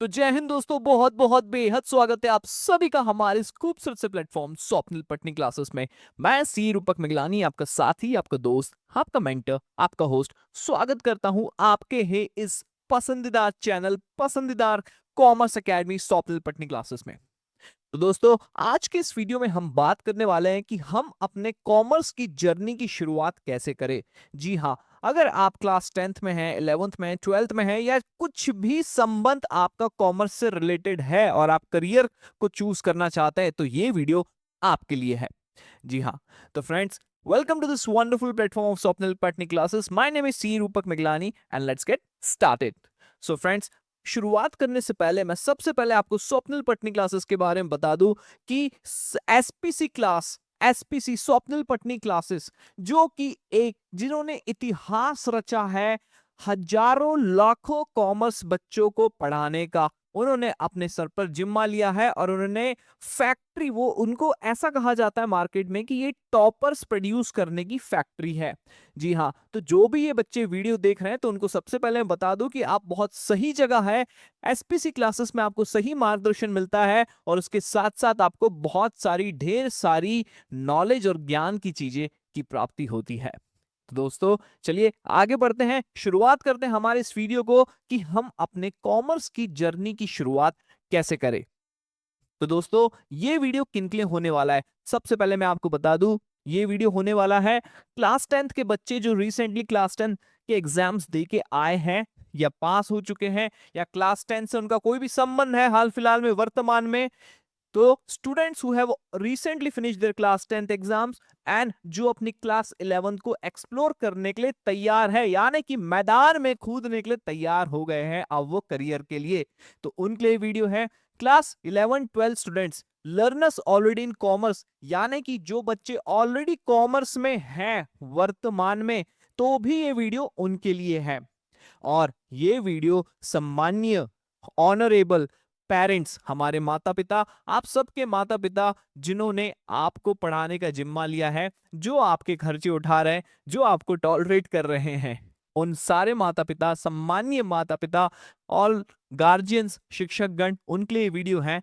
तो जय हिंद दोस्तों, बहुत बहुत बेहद स्वागत है आप सभी का हमारे इस खूबसूरत से प्लेटफॉर्म स्वप्निल पटनी क्लासेस में। मैं सी रूपक मिगलानी, आपका साथी, आपका दोस्त, आपका मेंटर, आपका होस्ट, स्वागत करता हूं आपके है इस पसंदीदा चैनल, पसंदीदा commerce academy Swapnil Patni classes में। तो दोस्तों, आज के इस वीडियो में हम बात करने वाले हैं कि हम अपने कॉमर्स की जर्नी की शुरुआत कैसे करें। जी हाँ, अगर आप क्लास 10th में हैं, 11th में हैं, 12th में हैं या कुछ भी संबंध आपका कॉमर्स से रिलेटेड है और आप करियर को चूज करना चाहते हैं, तो ये वीडियो आपके लिए है। जी हाँ, तो friends, welcome to this wonderful platform of Swapnil Patni classes. My name is C Rupak Miglani and let's get started. So friends, शुरुआत करने से पहले मैं सबसे पहले आपको स्वप्निल पटनी क्लासेस के बारे में बता दूं कि SPC class, SPC Swapnil Patni classes, जो कि एक जिन्होंने इतिहास रचा है हजारों लाखों कॉमर्स बच्चों को पढ़ाने का, उन्होंने अपने सर पर जिम्मा लिया है और उन्होंने फैक्ट्री, वो उनको ऐसा कहा जाता है मार्केट में कि ये टॉपर्स प्रोड्यूस करने की फैक्ट्री है। जी हाँ, तो जो भी ये बच्चे वीडियो देख रहे हैं तो उनको सबसे पहले मैं बता दूं कि आप बहुत सही जगह है। एसपीसी क्लासेस में आपको सही मार्गदर्शन मिलता है और उसके साथ साथ आपको बहुत सारी, ढेर सारी नॉलेज और ज्ञान की चीजें की प्राप्ति होती है। तो दोस्तों, चलिए आगे बढ़ते हैं, शुरुआत करते हैं हमारे इस वीडियो को कि हम अपने कॉमर्स की जर्नी की शुरुआत कैसे करें। तो दोस्तों, ये वीडियो किन के लिए होने वाला है, सबसे पहले मैं आपको बता दूं, ये वीडियो होने वाला है क्लास 10th के बच्चे जो रिसेंटली क्लास 10 के एग्जाम्स दे के आए हैं या पास हो चुके हैं, या क्लास 10 से उनका कोई भी संबंध है हाल फिलहाल में, वर्तमान में। तो students who have recently finished their class 10th exams and जो अपनी क्लास 11th को एक्सप्लोर करने के लिए तैयार है, यानी कि मैदान में कूदने के लिए तैयार हो गए हैं अब वो करियर के लिए, तो उनके लिए वीडियो है। Class 11 12 students, learners already in commerce, यानी कि जो बच्चे ऑलरेडी कॉमर्स में हैं वर्तमान में, तो भी ये वीडियो उनके लिए है। और ये वीडियो सम्माननीय, ऑनरेबल पेरेंट्स, हमारे माता पिता, आप सबके माता पिता जिन्होंने आपको पढ़ाने का जिम्मा लिया है, जो आपके खर्चे उठा रहे हैं, जो आपको टॉलरेट कर रहे हैं, उन सारे माता पिता, सम्माननीय माता पिता, ऑल गार्जियंस, शिक्षकगण, उनके लिए वीडियो है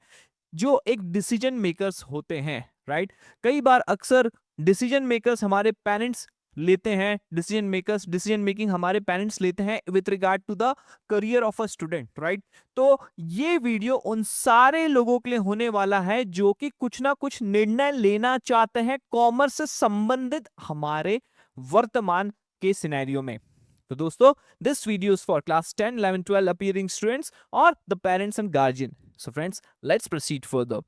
जो एक डिसीजन मेकर्स होते हैं, राइट। कई बार अक्सर डिसीजन मेकर्स हमारे पेरेंट्स लेते हैं, डिसीजन मेकिंग हमारे पेरेंट्स लेते हैं with regard to the career of a student, right. तो ये वीडियो उन सारे लोगों के लिए होने वाला है जो कि कुछ ना कुछ निर्णय लेना चाहते हैं कॉमर्स से संबंधित हमारे वर्तमान के सिनेरियो में। तो दोस्तों, this video is for class 10 11 12 appearing students और the parents and guardian. So friends, let's proceed further.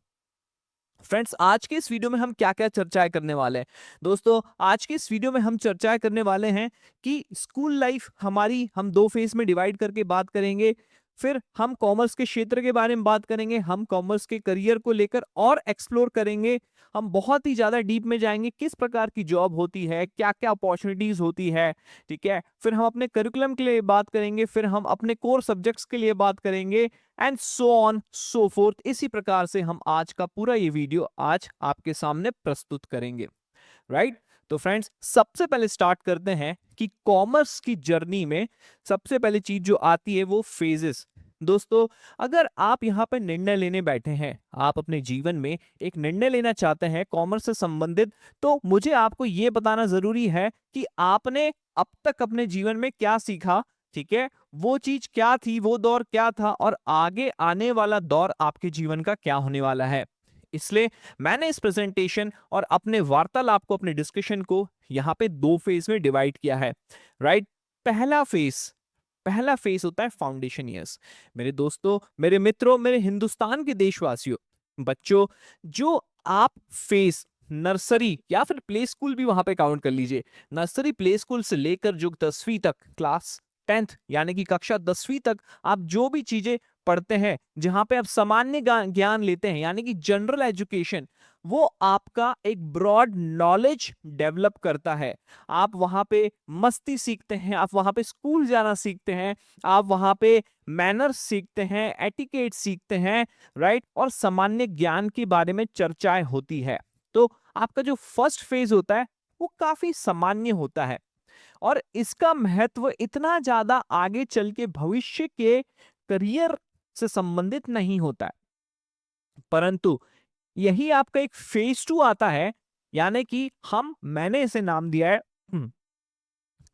Friends, आज के इस वीडियो में हम क्या क्या चर्चाएं करने वाले हैं। दोस्तों, आज के इस वीडियो में हम चर्चाएं करने वाले हैं कि स्कूल लाइफ हमारी हम दो फेज में डिवाइड करके बात करेंगे। फिर हम कॉमर्स के क्षेत्र के बारे में बात करेंगे, हम कॉमर्स के करियर को लेकर और एक्सप्लोर करेंगे। हम बहुत ही ज्यादा डीप में जाएंगे, किस प्रकार की जॉब होती है, क्या क्या अपॉर्चुनिटीज होती है, ठीक है। फिर हम अपने करिकुलम के लिए बात करेंगे, फिर हम अपने कोर सब्जेक्ट्स के लिए बात करेंगे, and so on so fourth. इसी प्रकार से हम आज का पूरा ये वीडियो आज आपके सामने प्रस्तुत करेंगे, राइट। तो फ्रेंड्स, सबसे पहले स्टार्ट करते हैं कि कॉमर्स की जर्नी में सबसे पहली चीज जो आती है वो फेजेस। दोस्तों, अगर आप यहां पर निर्णय लेने बैठे हैं, आप अपने जीवन में एक निर्णय लेना चाहते हैं कॉमर्स से संबंधित, तो मुझे आपको यह बताना जरूरी है कि आपने अब तक अपने जीवन में क्या सीखा, ठीक है, वो चीज क्या थी, वो दौर क्या था, और आगे आने वाला दौर आपके जीवन का क्या होने वाला है। इसलिए मैंने इस प्रेजेंटेशन और अपने वार्तालाप को, अपने डिस्कशन को यहां पे दो फेज में डिवाइड किया है, राइट। पहला फेज, पहला फेज होता है फाउंडेशन ईयर्स। मेरे दोस्तों, मेरे मित्रों, मेरे हिंदुस्तान के देशवासियों, बच्चों, जो आप फेज नर्सरी या फिर प्ले स्कूल भी वहां पे काउंट कर लीजिए, नर्सरी प्ले स्कूल से लेकर जो 10वीं तक, क्लास 10th यानी कि कक्षा 10वीं तक आप जो भी चीजें पढ़ते हैं, जहां पे आप सामान्य ज्ञान लेते हैं, यानी कि जनरल एजुकेशन, वो आपका एक ब्रॉड नॉलेज डेवलप करता है। आप वहां पे मस्ती सीखते हैं, आप वहां पे स्कूल जाना सीखते हैं, आप वहां पे मैनर्स सीखते हैं, एटिकेट सीखते हैं, राइट, और सामान्य ज्ञान के बारे में चर्चाएं होती है। तो आपका जो फर्स्ट फेज होता है वो काफी सामान्य होता है, और इसका महत्व इतना ज्यादा आगे चल के भविष्य के करियर से संबंधित नहीं होता है, परंतु यही आपका एक फेज 2 आता है, यानी कि हम मैंने इसे नाम दिया है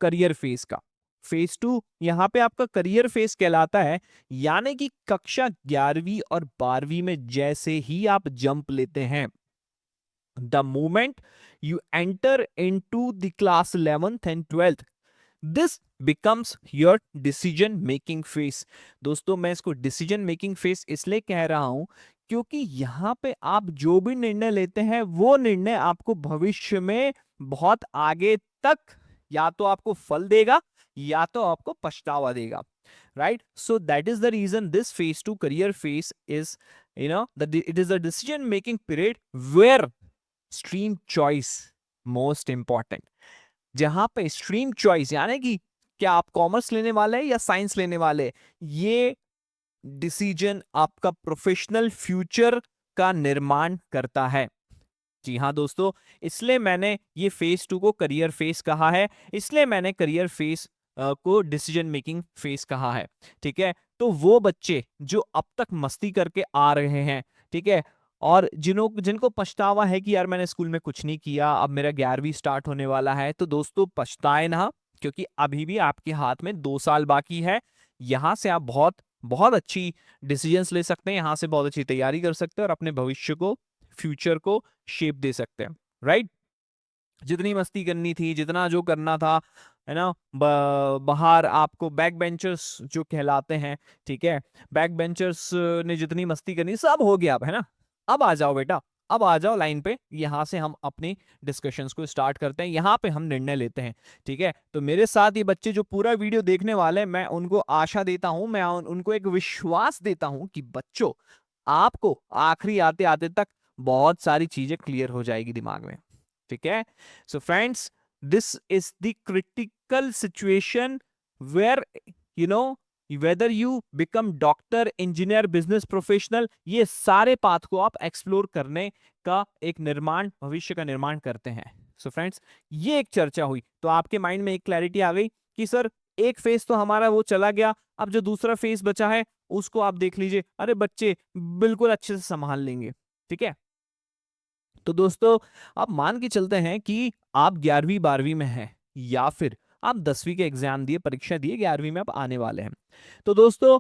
करियर फेज का। फेज 2 यहाँ पे आपका करियर फेज कहलाता है, यानी कि कक्षा 11वीं और 12वीं में जैसे ही आप जंप लेते हैं, the moment you enter into the class 11th and 12th, this becomes your decision making face. दोस्तों, मैं इसको डिसीजन मेकिंग फेस इसलिए कह रहा हूं क्योंकि यहां पे आप जो भी निर्णय लेते हैं वो निर्णय आपको भविष्य में बहुत आगे तक या तो आपको फल देगा या तो आपको पछतावा देगा, right? So that is the reason this phase to career phase is, it is the decision making period where stream choice most important. जहां पे स्ट्रीम चॉइस यानी कि क्या आप कॉमर्स लेने वाले हैं या साइंस लेने वाले हैं, ये डिसीजन आपका प्रोफेशनल फ्यूचर का निर्माण करता है। जी हाँ दोस्तों, इसलिए मैंने ये फेज 2 को करियर फेज कहा है, इसलिए मैंने करियर फेज को डिसीजन मेकिंग फेज कहा है। ठीक है, तो वो बच्चे जो अब तक मस्ती करके आ रहे हैं, ठीक है, और जिनको पछतावा है कि यार मैंने स्कूल में कुछ नहीं किया, अब मेरा 11वीं स्टार्ट होने वाला है, तो दोस्तों पछताए ना, क्योंकि अभी भी आपके हाथ में 2 साल बाकी है। यहां से आप बहुत बहुत अच्छी डिसीजंस ले सकते हैं, यहां से बहुत अच्छी तैयारी कर सकते हैं और अपने भविष्य को, फ्यूचर को शेप दे सकते हैं, राइट? जितनी मस्ती करनी थी, जितना जो करना था, है ना, बाहर आपको बैक बेंचर्स जो कहलाते हैं, ठीक है, बैक बेंचर्स ने जितनी मस्ती करनी सब हो गया अब, है ना? अब आ जाओ बेटा, अब आ जाओ लाइन पे, यहां से हम अपनी डिस्कशंस को स्टार्ट करते हैं, यहां पे हम निर्णय लेते हैं। ठीक है, तो मेरे साथ ये बच्चे जो पूरा वीडियो देखने वाले हैं, मैं उनको आशा देता हूं, मैं उनको एक विश्वास देता हूं कि बच्चों, आपको आखिरी आते आते तक बहुत सारी चीजें क्लियर हो जाएगी दिमाग में। ठीक है, so friends, this is the critical situation where, you know, whether you become doctor, engineer, business professional, ये सारे पाथ को आप एक्सप्लोर करने का एक निर्माण, भविष्य का निर्माण करते हैं। सो फ्रेंड्स, ये एक चर्चा हुई तो आपके माइंड में एक क्लैरिटी आ गई कि सर एक फेज तो हमारा वो चला गया, अब जो दूसरा फेज बचा है उसको आप देख लीजिए, अरे बच्चे बिल्कुल अच्छे से संभाल लेंगे। ठीक है, तो दोस्तों, आप मान के चलते हैं कि आप 11वीं 12वीं में हैं, या फिर आप 10वीं के एग्जाम दिए, परीक्षा दिए, 11वीं में आप आने वाले हैं। तो दोस्तों,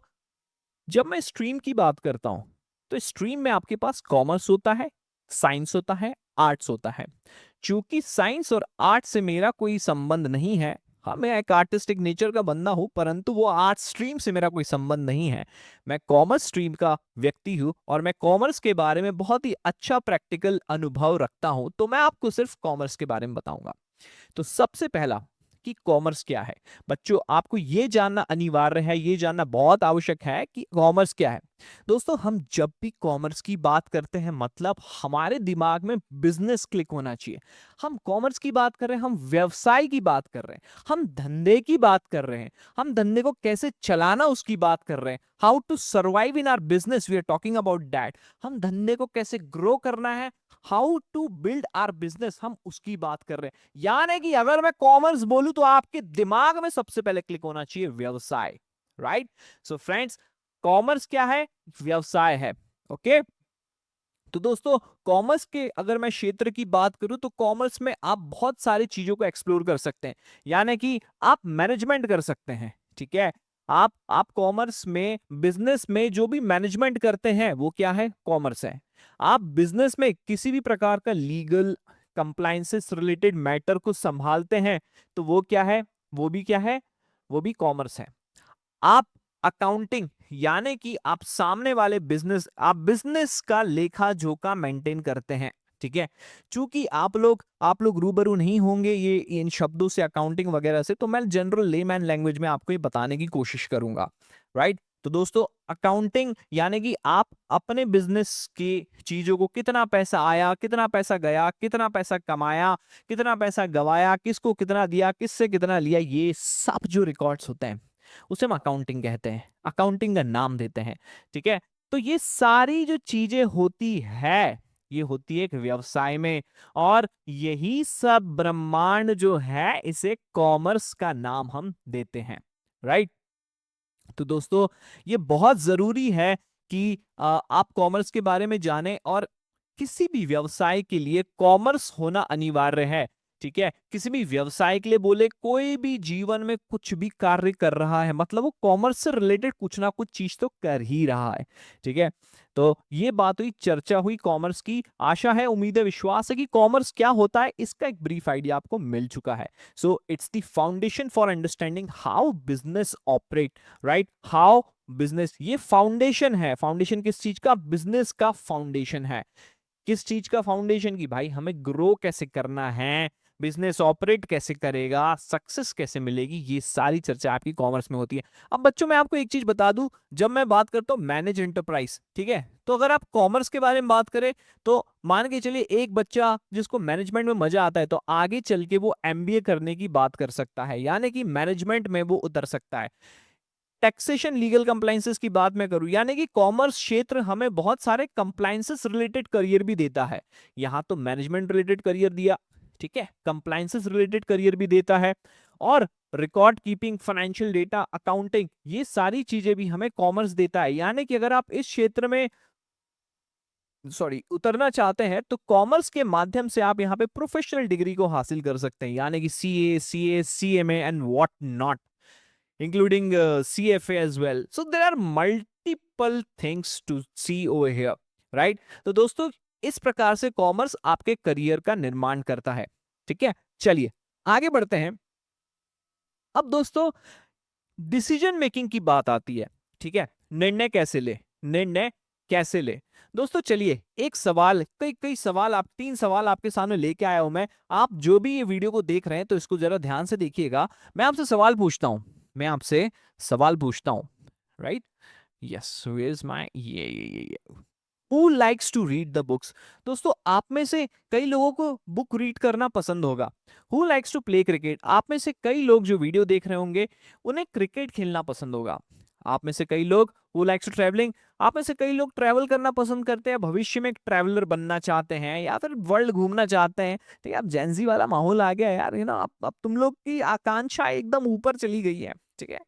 जब मैं स्ट्रीम की बात करता हूं, तो स्ट्रीम में आपके पास कॉमर्स होता है, साइंस होता है, आर्ट्स होता है। चूंकि साइंस और आर्ट से मेरा कोई संबंध नहीं है, हाँ मैं एक आर्टिस्टिक नेचर का बंदा हूं, परंतु वो आर्ट स्ट्रीम से मेरा कोई संबंध नहीं है। मैं कॉमर्स स्ट्रीम का व्यक्ति हूं और मैं कॉमर्स के बारे में बहुत ही अच्छा प्रैक्टिकल अनुभव रखता हूं, तो मैं आपको सिर्फ कॉमर्स के बारे में बताऊंगा। तो सबसे पहला कि कॉमर्स क्या है। बच्चों, आपको यह जानना अनिवार्य है, यह जानना बहुत आवश्यक है कि कॉमर्स क्या है। दोस्तों, हम जब भी कॉमर्स की बात करते हैं, मतलब हमारे दिमाग में बिजनेस क्लिक होना चाहिए। हम कॉमर्स की बात कर रहे हैं, हम व्यवसाय की बात कर रहे हैं, हम धंधे की बात कर रहे हैं, हम धंधे को कैसे चलाना उसकी बात कर रहे हैं। How to survive in our business, we are talking about that. हम धंधे को कैसे ग्रो करना है, how to build our business, हम उसकी बात कर रहे हैं। यानी कि अगर मैं कॉमर्स बोलूं तो आपके दिमाग में सबसे पहले क्लिक होना चाहिए व्यवसाय, राइट? सो फ्रेंड्स, कॉमर्स क्या है? व्यवसाय है। ओके, तो दोस्तों, कॉमर्स के अगर मैं क्षेत्र की बात करूं तो कॉमर्स में आप बहुत सारी चीजों को एक्सप्लोर कर सकते हैं, यानी कि आप मैनेजमेंट कर सकते हैं। ठीक है, आप कॉमर्स में, बिजनेस में जो भी मैनेजमेंट करते हैं वो क्या है? कॉमर्स है। आप बिजनेस में किसी भी प्रकार का लीगल कंप्लायंसेस रिलेटेड मैटर को संभालते हैं तो वो क्या है? वो भी क्या है? वो भी कॉमर्स है। आप अकाउंटिंग, यानी कि आप सामने वाले बिजनेस, आप बिजनेस का लेखा जोखा मेंटेन करते हैं। ठीक है, चूंकि आप लोग रूबरू नहीं होंगे ये इन शब्दों से, अकाउंटिंग वगैरह से, तो मैं जनरल लेमैन लैंग्वेज में आपको ये बताने की कोशिश करूंगा, राइट? तो दोस्तों, अकाउंटिंग यानी कि आप अपने बिजनेस की चीजों को, कितना पैसा आया, कितना पैसा गया, कितना पैसा कमाया, कितना पैसा गवाया, किसको कितना दिया, किससे कितना लिया, ये सब जो रिकॉर्ड्स होते हैं उसे हम अकाउंटिंग कहते हैं, अकाउंटिंग का नाम देते हैं। ठीक है, तो ये सारी जो चीजें होती है, ये होती है एक व्यवसाय में, और यही सब ब्रह्मांड जो है इसे कॉमर्स का नाम हम देते हैं, राइट? तो दोस्तों ये बहुत जरूरी है कि आप कॉमर्स के बारे में जानें, और किसी भी व्यवसाय के लिए कॉमर्स होना अनिवार्य है। ठीक है, किसी भी व्यवसाय के लिए बोले, कोई भी जीवन में कुछ भी कार्य कर रहा है मतलब वो कॉमर्स से रिलेटेड कुछ ना कुछ चीज तो कर ही रहा है। ठीक है, तो ये बात हुई, चर्चा हुई कॉमर्स की। आशा है, उम्मीद है, विश्वास है कि कॉमर्स क्या होता है इसका एक ब्रीफ आइडिया आपको मिल चुका है। So it's the foundation for understanding how business operate, right? How business, ये फाउंडेशन है। फाउंडेशन किस चीज का? बिजनेस का फाउंडेशन है। किस चीज का फाउंडेशन? की भाई हमें ग्रो कैसे करना है, बिजनेस ऑपरेट कैसे करेगा, सक्सेस कैसे मिलेगी, ये सारी चर्चा आपकी कॉमर्स में होती है। अब बच्चों मैं आपको एक चीज बता दूं, जब मैं बात करता हूं मैनेज एंटरप्राइज, ठीक है, तो अगर आप कॉमर्स के बारे में बात करें तो मान के चलिए एक बच्चा जिसको मैनेजमेंट में मजा आता है तो आगे चल के वो एमबीए करने की बात कर सकता है, यानी कि मैनेजमेंट में वो उतर सकता है। टैक्सेशन लीगल कंप्लाइंसेस की बात मैं करूं, यानी कि कॉमर्स क्षेत्र हमें बहुत सारे कंप्लाइंसेस रिलेटेड करियर भी देता है। यहां तो मैनेजमेंट रिलेटेड करियर दिया, ठीक है, कंप्लाइंसेस रिलेटेड करियर भी देता है, और record keeping, financial data, accounting, ये सारी चीजें भी हमें कॉमर्स देता है। यानी कि अगर आप इस क्षेत्र में उतरना चाहते हैं तो कॉमर्स के माध्यम से आप यहाँ पे प्रोफेशनल डिग्री को हासिल कर सकते हैं, यानी कि CA, CMA and what not, including CFA as well. So there are multiple things to see over here, right? तो दोस्तों इस प्रकार से कॉमर्स आपके करियर का निर्माण करता है। ठीक है, चलिए आगे बढ़ते हैं। अब दोस्तों डिसीजन मेकिंग की बात आती है। ठीक है, निर्णय कैसे ले, निर्णय कैसे ले। दोस्तों चलिए एक सवाल, कई कई सवाल, आप 3 सवाल आपके सामने लेके आया हूं मैं। आप जो भी ये वीडियो को देख रहे हैं तो इसको जरा ध्यान से देखिएगा। मैं आपसे सवाल पूछता हूं, मैं आपसे सवाल पूछता हूं, right? Yes, where is my, ये who likes to read the books. दोस्तों आप में से कई लोगों को बुक रीड करना पसंद होगा। Who likes to play cricket, आप में से कई लोग जो वीडियो देख रहे होंगे उन्हें क्रिकेट खेलना पसंद होगा। आप में से कई लोग हु लाइक्स टू ट्रैवलिंग, आप में से कई लोग ट्रैवल करना पसंद करते हैं, भविष्य में एक ट्रैवलर बनना चाहते हैं या फिर वर्ल्ड घूमना चाहते हैं। ठीक है, अब जेंजी वाला माहौल आ गया है यार, अब तुम लोग की आकांक्षा एकदम ऊपर चली गई है। ठीक है,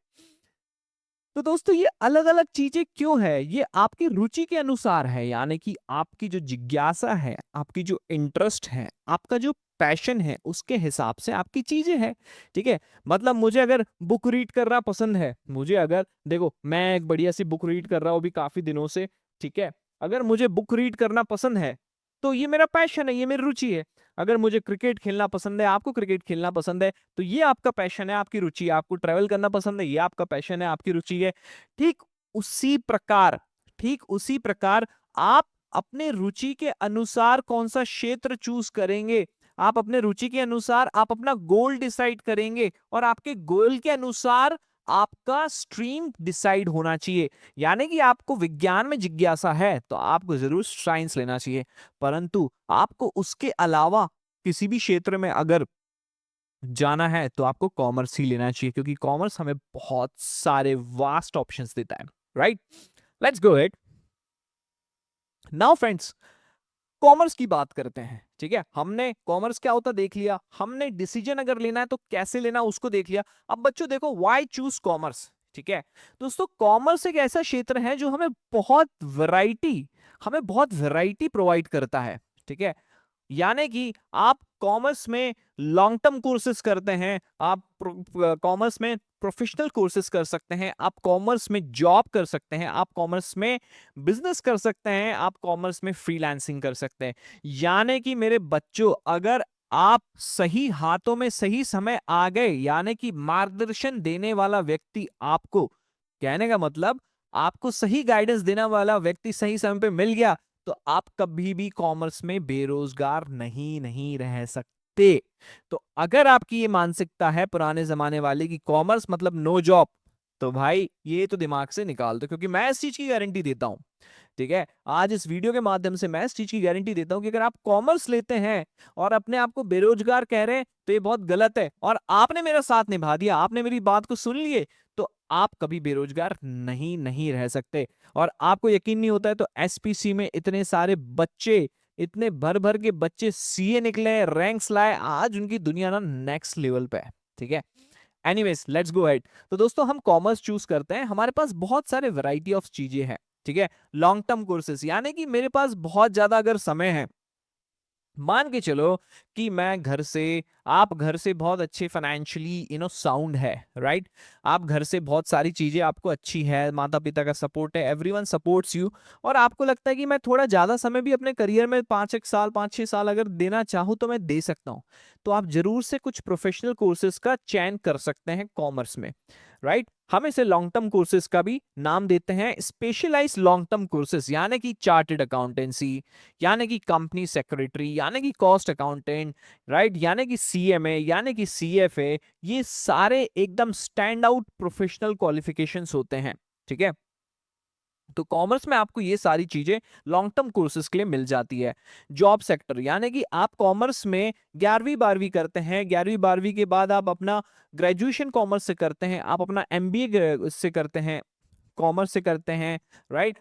तो दोस्तों ये अलग अलग चीजें क्यों है? ये आपकी रुचि के अनुसार है, यानी कि आपकी जो जिज्ञासा है, आपकी जो इंटरेस्ट है, आपका जो पैशन है, उसके हिसाब से आपकी चीजें हैं। ठीक है, मतलब मुझे अगर बुक रीड करना पसंद है, मुझे अगर देखो मैं एक बढ़िया सी बुक रीड कर रहा हूँ अभी काफी दिनों से। ठीक है, अगर मुझे बुक रीड करना पसंद है तो ये मेरा पैशन है, ये मेरी रुचि है। अगर मुझे क्रिकेट खेलना पसंद है, आपको क्रिकेट खेलना पसंद है, तो ये आपका पैशन है, आपकी रुचि है। आपको ट्रैवल करना पसंद है, ये आपका पैशन है, आपकी रुचि है। ठीक उसी प्रकार, ठीक उसी प्रकार आप अपने रुचि के अनुसार कौन सा क्षेत्र चूज करेंगे, आप अपने रुचि के अनुसार आप अपना गोल डिसाइड करेंगे, और आपके गोल के अनुसार आपका स्ट्रीम डिसाइड होना चाहिए। यानी कि आपको विज्ञान में जिज्ञासा है तो आपको जरूर साइंस लेना चाहिए, परंतु आपको उसके अलावा किसी भी क्षेत्र में अगर जाना है तो आपको कॉमर्स ही लेना चाहिए, क्योंकि कॉमर्स हमें बहुत सारे वास्ट ऑप्शंस देता है, right? Let's go it now friends, commerce की बात करते हैं। ठीक है, हमने कॉमर्स क्या होता देख लिया, हमने डिसीजन अगर लेना है तो कैसे लेना उसको देख लिया। अब बच्चों देखो, व्हाई चूज कॉमर्स। ठीक है, दोस्तों कॉमर्स एक ऐसा क्षेत्र है जो हमें बहुत वैरायटी प्रोवाइड करता है। ठीक है, यानी कि आप कॉमर्स में लॉन्ग टर्म कोर्सेज करते हैं, आप कॉमर्स में प्रोफेशनल कोर्सेज कर सकते हैं, आप कॉमर्स में जॉब कर सकते हैं, आप कॉमर्स में बिजनेस कर सकते हैं, आप कॉमर्स में फ्रीलांसिंग कर सकते हैं। यानी कि मेरे बच्चों, अगर आप सही हाथों में सही समय आ गए, यानी कि मार्गदर्शन देने वाला व्यक्ति आपको, कहने का मतलब आपको सही गाइडेंस देने वाला व्यक्ति सही समय पे मिल गया, तो आप कभी भी कॉमर्स में बेरोजगार नहीं नहीं रह सकते। तो अगर आपकी ये मानसिकता है पुराने जमाने वाले की कॉमर्स मतलब नो जॉब, तो भाई ये तो दिमाग से निकाल दो, क्योंकि मैं इस चीज की गारंटी देता हूं। ठीक है, आज इस वीडियो के माध्यम से मैं इस चीज की गारंटी देता हूं कि अगर आप कॉमर्स लेते हैं और अपने आप को बेरोजगार कह रहे हैं तो ये बहुत गलत है, और आपने मेरा साथ निभा दिया, आपने मेरी बात को सुन लिए, तो आप कभी बेरोजगार नहीं नहीं रह सकते। और आपको यकीन नहीं होता है तो एसपीसी में इतने सारे बच्चे, इतने भर भर के बच्चे सीए निकले, रैंक्स लाए, आज उनकी दुनिया ना नेक्स्ट लेवल पे है। ठीक है, एनीवेज लेट्स गो अहेड। तो दोस्तों हम कॉमर्स चूज करते हैं, हमारे पास बहुत सारे वैरायटी ऑफ चीजें हैं, ठीक है। लॉन्ग टर्म कोर्सेज यानी कि मेरे पास बहुत ज्यादा अगर समय है, मान के चलो कि मैं घर से, आप घर से बहुत अच्छे फाइनेंशियली साउंड है, राइट। आप घर से बहुत सारी चीजें आपको अच्छी है, माता पिता का सपोर्ट है, एवरीवन सपोर्ट्स यू, और आपको लगता है कि मैं थोड़ा ज्यादा समय भी अपने करियर में 5 एक साल 5 6 साल अगर देना चाहूँ तो मैं दे सकता हूँ। तो आप जरूर से कुछ प्रोफेशनल कोर्सेज का चयन कर सकते हैं कॉमर्स में, राइट। हम इसे लॉन्ग टर्म कोर्सेज का भी नाम देते हैं, स्पेशलाइज लॉन्ग टर्म कोर्सेज, यानी कि चार्टर्ड अकाउंटेंसी, यानी कि कंपनी सेक्रेटरी, यानी कि कॉस्ट अकाउंटेंट, राइट, यानी कि सीएमए, यानी कि सीएफए। ये सारे एकदम स्टैंड आउट प्रोफेशनल क्वालिफिकेशंस होते हैं, ठीक है। तो कॉमर्स में आपको ये सारी चीजें लॉन्ग टर्म कोर्सेज के लिए मिल जाती है। जॉब सेक्टर यानी कि आप कॉमर्स में 11वीं 12वीं करते हैं, 11वीं 12वीं के बाद आप अपना ग्रेजुएशन कॉमर्स से करते हैं, आप अपना एमबीए से करते हैं, कॉमर्स से करते हैं, राइट।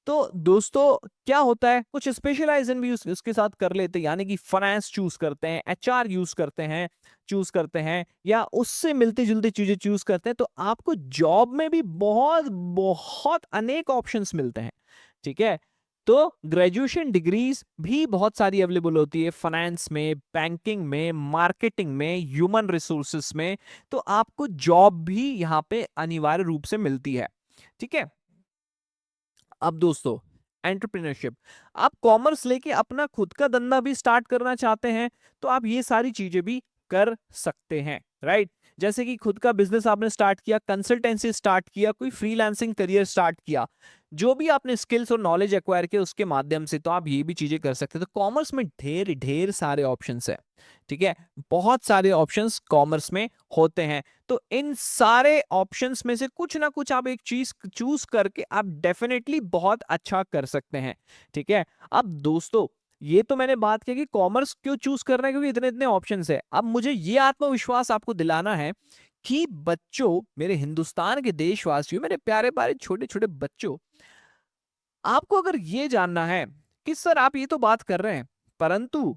तो दोस्तों क्या होता है, कुछ स्पेशलाइजेशन भी उसके साथ कर लेते हैं, यानी कि फाइनेंस चूज करते हैं, एचआर यूज करते हैं, चूज करते हैं, या उससे मिलती जुलती चीजें चूज करते हैं, तो आपको जॉब में भी बहुत बहुत अनेक ऑप्शंस मिलते हैं, ठीक है। तो ग्रेजुएशन डिग्रीज भी बहुत सारी अवेलेबल होती है, फाइनेंस में, बैंकिंग में, मार्केटिंग में, ह्यूमन रिसोर्सेस में। तो आपको जॉब भी यहाँ पे अनिवार्य रूप से मिलती है, ठीक है। अब दोस्तों एंटरप्रेन्योरशिप, आप कॉमर्स लेके अपना खुद का धंधा भी स्टार्ट करना चाहते हैं तो आप ये सारी चीजें भी कर सकते हैं, राइट। जैसे कि खुद का बिजनेस आपने स्टार्ट किया, कंसल्टेंसी स्टार्ट किया, कोई फ्रीलांसिंग करियर स्टार्ट किया, जो भी आपने स्किल्स और नॉलेज एक्वायर किया उसके माध्यम से, तो आप ये भी चीजें कर सकते हैं। तो कॉमर्स में ढेर ढेर सारे ऑप्शंस है, ठीक है। बहुत सारे ऑप्शंस कॉमर्स में होते हैं। तो इन सारे ऑप्शंस में से कुछ ना कुछ आप एक चीज चूज करके आप डेफिनेटली बहुत अच्छा कर सकते हैं, ठीक है। अब दोस्तों ये तो मैंने बात की कि कॉमर्स क्यों चूज करना है, क्योंकि इतने इतने ऑप्शंस है। अब मुझे ये आत्मविश्वास आपको दिलाना है कि बच्चों, मेरे हिंदुस्तान के देशवासियों, मेरे प्यारे प्यारे छोटे छोटे बच्चों, आपको अगर ये जानना है कि सर आप ये तो बात कर रहे हैं, परंतु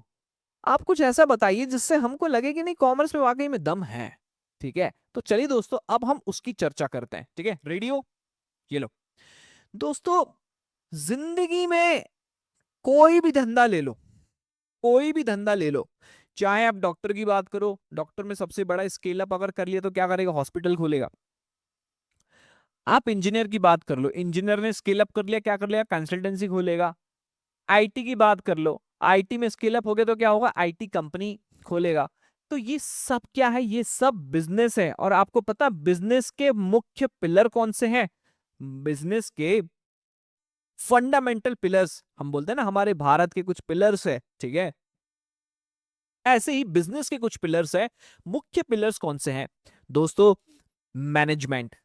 आप कुछ ऐसा बताइए जिससे हमको लगे कि नहीं कॉमर्स में वाकई में दम है, ठीक है। तो चलिए दोस्तों अब हम उसकी चर्चा करते हैं, ठीक है। रेडियो, ये लो दोस्तों, जिंदगी में कोई भी धंधा ले लो, कोई भी धंधा ले लो, चाहे आप डॉक्टर की बात करो, डॉक्टर में सबसे बड़ा स्केल अप अगर कर लिया तो क्या करेगा, हॉस्पिटल खोलेगा। आप इंजीनियर की बात कर लो, इंजीनियर ने स्केल अप कर लिया, क्या कर लिया, कंसल्टेंसी खोलेगा। आईटी की बात कर लो, आईटी में स्केल अप हो गया तो क्या होगा, आईटी कंपनी खोलेगा। तो ये सब क्या है, ये सब बिजनेस है। और आपको पता बिजनेस के मुख्य पिलर कौन से हैं, बिजनेस के फंडामेंटल पिलर्स, हम बोलते हैं ना हमारे भारत के कुछ पिलर्स है, ठीक है। ऐसे ही बिजनेस के कुछ पिलर्स है। मुख्य पिलर्स कौन से हैं दोस्तों, मैनेजमेंट,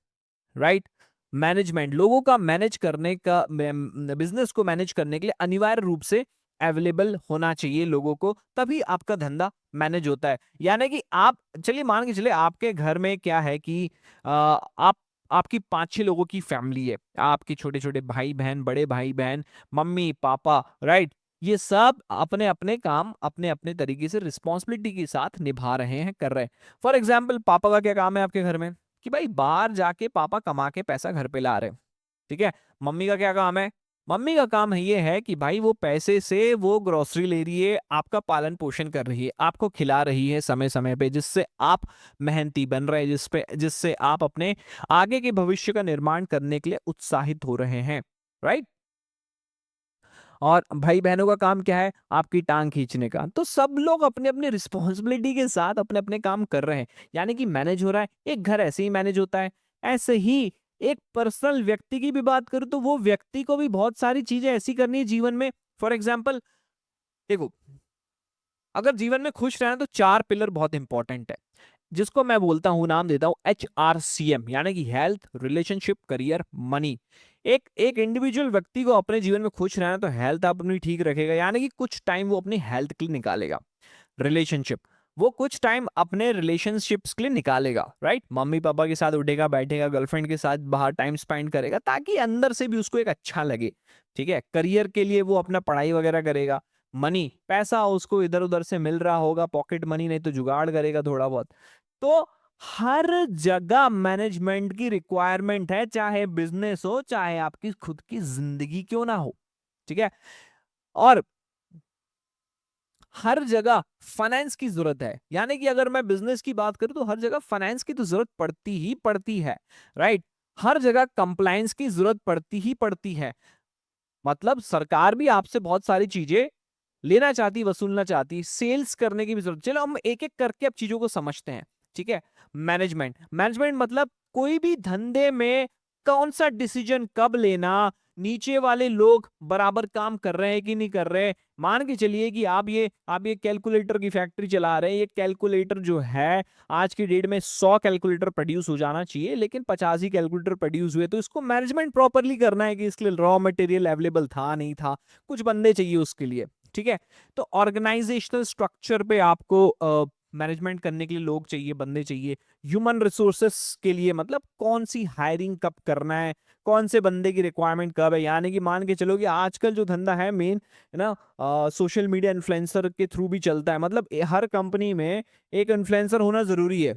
राइट। मैनेजमेंट, लोगों का मैनेज करने का, बिजनेस को मैनेज करने के लिए अनिवार्य रूप से अवेलेबल होना चाहिए लोगों को, तभी आपका धंधा मैनेज होता है। यानी कि आप चलिए मान के चले आपके घर में क्या है कि आप, आपकी 5 6 लोगों की फैमिली है, आपके छोटे छोटे भाई बहन, बड़े भाई बहन, मम्मी पापा, राइट। ये सब अपने अपने काम अपने अपने तरीके से रिस्पॉन्सिबिलिटी के साथ निभा रहे हैं, कर रहे हैं। फॉर एग्जाम्पल पापा का क्या काम है आपके घर में, कि भाई बाहर जाके पापा कमा के पैसा घर पे ला रहे हैं, ठीक है। मम्मी का क्या काम है, मम्मी का काम है ये है कि भाई वो पैसे से वो ग्रोसरी ले रही है, आपका पालन पोषण कर रही है, आपको खिला रही है समय समय पे, जिससे आप मेहनती बन रहे हैं, जिससे आप अपने आगे के भविष्य का निर्माण करने के लिए उत्साहित हो रहे हैं, राइट। और भाई बहनों का काम क्या है, आपकी टांग खींचने का। तो सब लोग अपने अपने रिस्पॉन्सिबिलिटी के साथ अपने अपने काम कर रहे हैं, यानी कि मैनेज हो रहा है। एक घर ऐसे ही मैनेज होता है। ऐसे ही एक पर्सनल व्यक्ति की भी बात करूं तो वो व्यक्ति को भी बहुत सारी चीजें ऐसी करनी है जीवन में। फॉर एग्जाम्पल देखो, अगर जीवन में खुश रहना तो 4 पिलर बहुत इंपॉर्टेंट है, जिसको मैं बोलता हूं, नाम देता हूं HRCM, यानी कि हेल्थ, रिलेशनशिप, करियर, मनी। एक एक इंडिविजुअल व्यक्ति को अपने जीवन में खुश रहना तो हेल्थ अपनी ठीक रखेगा, यानी कि कुछ टाइम वो अपनी हेल्थ के लिए निकालेगा। रिलेशनशिप, वो कुछ टाइम अपने रिलेशनशिप्स के लिए निकालेगा, राइट। मम्मी पापा के साथ उठेगा बैठेगा, गर्लफ्रेंड के साथ बाहर टाइम स्पेंड करेगा, ताकि अंदर से भी उसको एक अच्छा लगे, ठीक है। करियर के लिए वो अपना पढ़ाई वगैरह करेगा। मनी, पैसा उसको इधर उधर से मिल रहा होगा, पॉकेट मनी, नहीं तो जुगाड़ करेगा थोड़ा बहुत। तो हर जगह मैनेजमेंट की रिक्वायरमेंट है, चाहे बिजनेस हो चाहे आपकी खुद की जिंदगी क्यों ना हो, ठीक है। और हर जगह फाइनेंस की जरूरत है, यानी कि अगर मैं बिजनेस की बात करूं तो हर जगह फाइनेंस की तो जरूरत पड़ती ही पड़ती है, राइट। हर जगह कंप्लायंस की जरूरत पड़ती ही पड़ती है। मतलब सरकार भी आपसे बहुत सारी चीजें लेना चाहती, वसूलना चाहती, सेल्स करने की भी जरूरत। चलो हम एक एक करके अब चीजों को समझते हैं, ठीक है। मैनेजमेंट, मैनेजमेंट मतलब कोई भी धंधे में कौन सा डिसीजन कब लेना, नीचे वाले लोग बराबर काम कर रहे हैं कि नहीं कर रहे। मान के चलिए कि आप ये कैलकुलेटर की फैक्ट्री चला रहे हैं, ये कैलकुलेटर जो है आज की डेट में 100 कैलकुलेटर प्रोड्यूस हो जाना चाहिए, लेकिन 50 ही कैलकुलेटर प्रोड्यूस हुए, तो इसको मैनेजमेंट प्रॉपरली करना है कि इसके लिए रॉ मटेरियल अवेलेबल था नहीं था, कुछ बंदे चाहिए उसके लिए, ठीक है। तो ऑर्गेनाइजेशनल स्ट्रक्चर पे आपको मैनेजमेंट करने के लिए लोग चाहिए, बंदे चाहिए। ह्यूमन रिसोर्सेस के लिए मतलब कौन सी हायरिंग कब करना है, कौन से बंदे की रिक्वायरमेंट कब है। यानी कि मान के चलो कि आजकल जो धंधा है मेन, है ना, सोशल मीडिया इन्फ्लुएंसर के थ्रू भी चलता है। मतलब हर कंपनी में एक इन्फ्लुएंसर होना जरूरी है।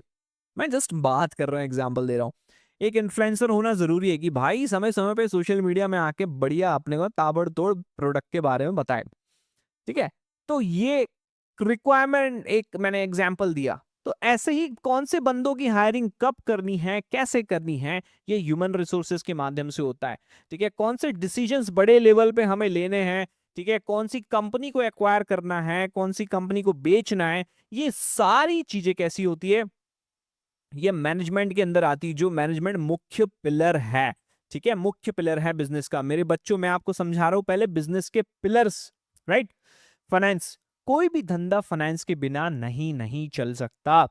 मैं जस्ट बात कर रहा हूँ, एग्जांपल दे रहा हूँ। एक इन्फ्लुएंसर होना जरूरी है कि भाई समय समय पे सोशल मीडिया में आके बढ़िया अपने को ताबड़तोड़ प्रोडक्ट के बारे में बताए, ठीक है। तो ये रिक्वायरमेंट एक मैंने एग्जांपल दिया। तो ऐसे ही कौन से बंदों की हायरिंग कब करनी है, कैसे करनी है, ये ह्यूमन रिसोर्सेज के माध्यम से होता है, ठीक है। कौन से डिसीजंस बड़े लेवल पे हमें लेने हैं, ठीक है, कौन सी कंपनी को एक्वायर करना है, कौन सी कंपनी को बेचना है, ये सारी चीजें कैसी होती है, ये मैनेजमेंट के अंदर आती है। जो मैनेजमेंट मुख्य पिलर है, ठीक है, मुख्य पिलर है बिजनेस का। मेरे बच्चों मैं आपको समझा रहा हूं पहले बिजनेस के पिलर्स, राइट। फाइनेंस, कोई भी धंधा फाइनेंस के बिना नहीं नहीं चल सकता।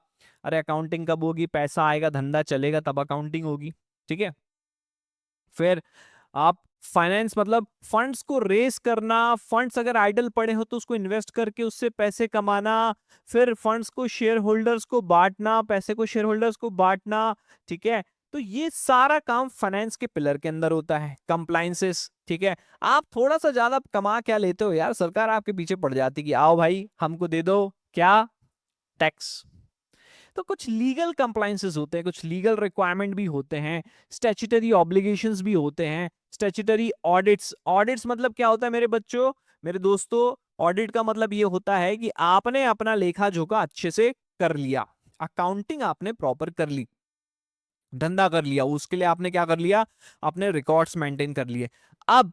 अरे अकाउंटिंग कब होगी, पैसा आएगा धंधा चलेगा तब अकाउंटिंग होगी, ठीक है। फिर आप फाइनेंस मतलब फंड्स को रेस करना, फंड्स अगर आइडल पड़े हो तो उसको इन्वेस्ट करके उससे पैसे कमाना, फिर फंड्स को शेयर होल्डर्स को बांटना, पैसे को शेयर होल्डर्स को बांटना, ठीक है। तो ये सारा काम फाइनेंस के पिलर के अंदर होता है। कंप्लाइंसेस, ठीक है। आप थोड़ा सा ज्यादा कमा क्या लेते हो यार, सरकार आपके पीछे पड़ जाती है कि आओ भाई हमको दे दो क्या, टैक्स। तो कुछ लीगल कंप्लायंसेस होते हैं, कुछ लीगल रिक्वायरमेंट भी होते हैं, स्टैट्यूटरी ऑब्लिगेशंस भी होते हैं, स्टैट्यूटरी ऑडिट्स। ऑडिट्स मतलब क्या होता है मेरे बच्चों, मेरे दोस्तों, ऑडिट का मतलब ये होता है कि आपने अपना लेखा जोखा अच्छे से कर लिया, अकाउंटिंग आपने प्रॉपर कर ली, धंधा कर लिया, उसके लिए आपने क्या कर लिया, अपने रिकॉर्ड्स मेंटेन कर लिए। अब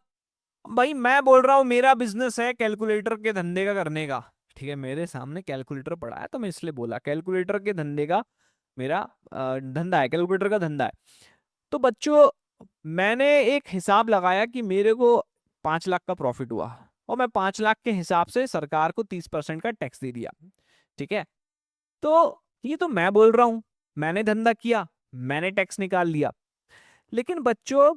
भाई मैं बोल रहा हूं मेरा बिजनेस है कैलकुलेटर के धंधे का करने का, ठीक है, मेरे सामने कैलकुलेटर पड़ा है तो मैं इसलिए बोला कैलकुलेटर के धंधे का मेरा धंधा है, कैलकुलेटर का धंधा है। तो बच्चों मैंने एक हिसाब लगाया कि मेरे को 5 लाख का प्रॉफिट हुआ और मैं 5 लाख के हिसाब से सरकार को 30% का टैक्स दे दिया, ठीक है। तो ये तो मैं बोल रहा हूं, मैंने धंधा किया, मैंने टैक्स निकाल लिया। लेकिन बच्चों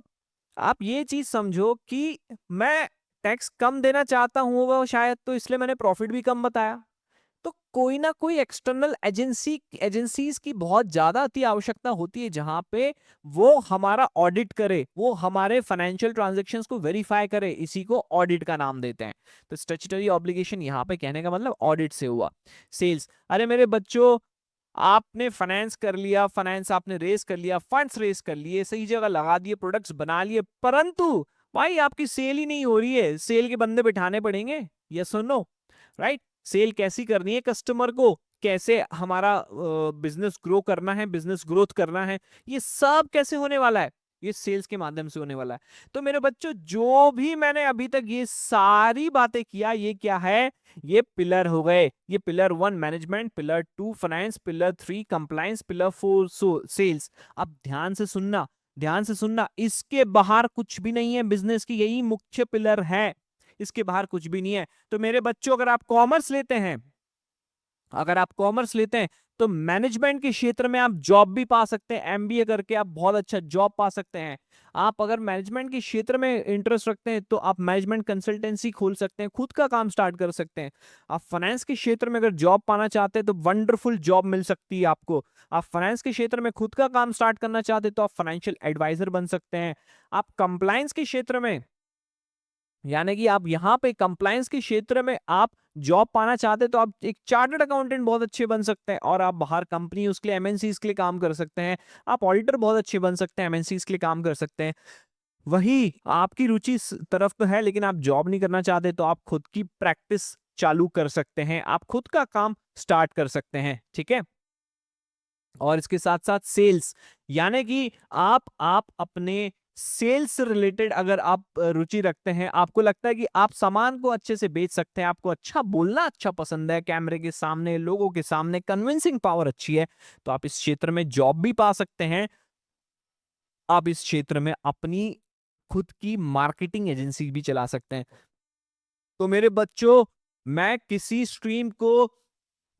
आप ये चीज समझो कि मैं टैक्स कम देना चाहता हूं वो शायद, तो इसलिए मैंने प्रॉफिट भी कम बताया। तो कोई ना कोई एक्सटर्नल एजेंसीज की बहुत ज्यादा अति आवश्यकता होती है जहां पे वो हमारा ऑडिट करे, वो हमारे फाइनेंशियल ट्रांजैक्शंस को वेरीफाई करे, इसी को ऑडिट का नाम देते हैं। तो स्टैट्यूटरी ऑब्लिगेशन यहां पे कहने का मतलब ऑडिट से हुआ। सेल्स, अरे मेरे बच्चों आपने फाइनेंस कर लिया, फाइनेंस आपने रेस कर लिया, फंड्स रेस कर लिए, सही जगह लगा दिए, प्रोडक्ट्स बना लिए, परंतु भाई आपकी सेल ही नहीं हो रही है, सेल के बंदे बिठाने पड़ेंगे, यस और नो, राइट। सेल कैसी करनी है, कस्टमर को कैसे हमारा बिजनेस ग्रो करना है, बिजनेस ग्रोथ करना है, ये सब कैसे होने वाला है, ये सेल्स के माध्यम से होने वाला है। तो मेरे बच्चों जो भी मैंने अभी तक ये सारी बातें किया, ये क्या है, ये पिलर हो गए। ये pillar 1 management, pillar 2 finance, pillar 3 compliance, pillar 4 sales. अब ध्यान से सुनना, ध्यान से सुनना, इसके बाहर कुछ भी नहीं है बिजनेस की, यही मुख्य पिलर है, इसके बाहर कुछ भी नहीं है। तो मेरे बच्चों अगर आप कॉमर्स लेते हैं, अगर आप कॉमर्स लेते हैं तो मैनेजमेंट के क्षेत्र में आप जॉब भी पा सकते हैं, एमबीए करके आप बहुत अच्छा जॉब पा सकते हैं। आप अगर मैनेजमेंट के क्षेत्र में इंटरेस्ट रखते हैं तो आप मैनेजमेंट कंसल्टेंसी खोल सकते हैं, खुद का काम स्टार्ट कर सकते हैं। आप फाइनेंस के क्षेत्र में अगर जॉब पाना चाहते हैं तो वंडरफुल जॉब मिल सकती है आपको। आप फाइनेंस के क्षेत्र में खुद का काम स्टार्ट करना चाहते हैं तो आप फाइनेंशियल एडवाइजर बन सकते हैं। आप कंप्लायंस के क्षेत्र में, यानी कि आप यहां पे कंप्लायंस के क्षेत्र में आप जॉब पाना चाहते हैं तो आप एक चार्टर्ड अकाउंटेंट बहुत अच्छे बन सकते हैं और आप बाहर कंपनी उसके लिए एमएनसीज के लिए काम कर सकते हैं। आप ऑडिटर बहुत अच्छे बन सकते हैं, एमएनसीज के लिए काम कर सकते हैं। वही आपकी रुचि इस तरफ तो है लेकिन आप जॉब नहीं करना चाहते तो आप खुद की प्रैक्टिस चालू कर सकते हैं, आप खुद का काम स्टार्ट कर सकते हैं, ठीक है। और इसके साथ साथ सेल्स, यानी कि आप अपने सेल्स से रिलेटेड अगर आप रुचि रखते हैं, आपको लगता है कि आप सामान को अच्छे से बेच सकते हैं, आपको अच्छा बोलना अच्छा पसंद है, कैमरे के सामने, लोगों के सामने कन्विंसिंग पावर अच्छी है, तो आप इस क्षेत्र में जॉब भी पा सकते हैं। आप इस क्षेत्र में अपनी खुद की मार्केटिंग एजेंसी भी चला सकते हैं। तो मेरे बच्चों, मैं किसी स्ट्रीम को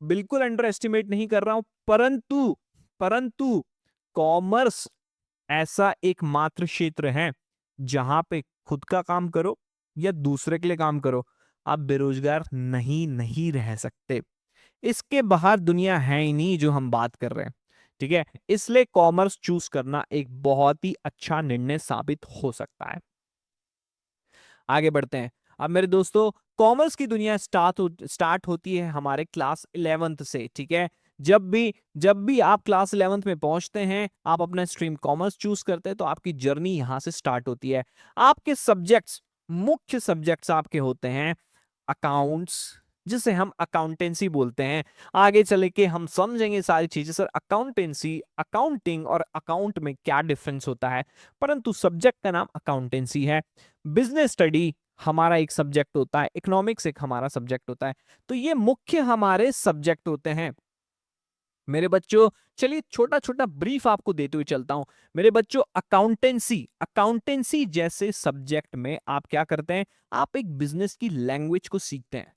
बिल्कुल अंडर एस्टिमेट नहीं कर रहा हूं, परंतु परंतु कॉमर्स ऐसा एकमात्र क्षेत्र है जहां पे खुद का काम करो या दूसरे के लिए काम करो, आप बेरोजगार नहीं नहीं रह सकते। इसके बाहर दुनिया है ही नहीं जो हम बात कर रहे हैं, ठीक है। इसलिए कॉमर्स चूज करना एक बहुत ही अच्छा निर्णय साबित हो सकता है। आगे बढ़ते हैं। अब मेरे दोस्तों, कॉमर्स की दुनिया स्टार्ट होती है हमारे क्लास 11th से, ठीक है। जब भी आप क्लास 11th में पहुंचते हैं, आप अपना स्ट्रीम कॉमर्स चूज करते हैं, तो आपकी जर्नी यहां से स्टार्ट होती है। आपके सब्जेक्ट्स, मुख्य सब्जेक्ट्स आपके होते हैं अकाउंट्स, जिसे हम अकाउंटेंसी बोलते हैं। आगे चले के हम समझेंगे सारी चीजें, सर अकाउंटेंसी, अकाउंटिंग और अकाउंट में क्या डिफरेंस होता है, परंतु सब्जेक्ट का नाम अकाउंटेंसी है। बिजनेस स्टडी हमारा एक सब्जेक्ट होता है, इकोनॉमिक्स एक हमारा सब्जेक्ट होता है। तो ये मुख्य हमारे सब्जेक्ट होते हैं मेरे बच्चों। चलिए छोटा छोटा ब्रीफ आपको देते हुए चलता हूं मेरे बच्चों। अकाउंटेंसी, अकाउंटेंसी जैसे सब्जेक्ट में आप क्या करते हैं, आप एक बिजनेस की लैंग्वेज को सीखते हैं।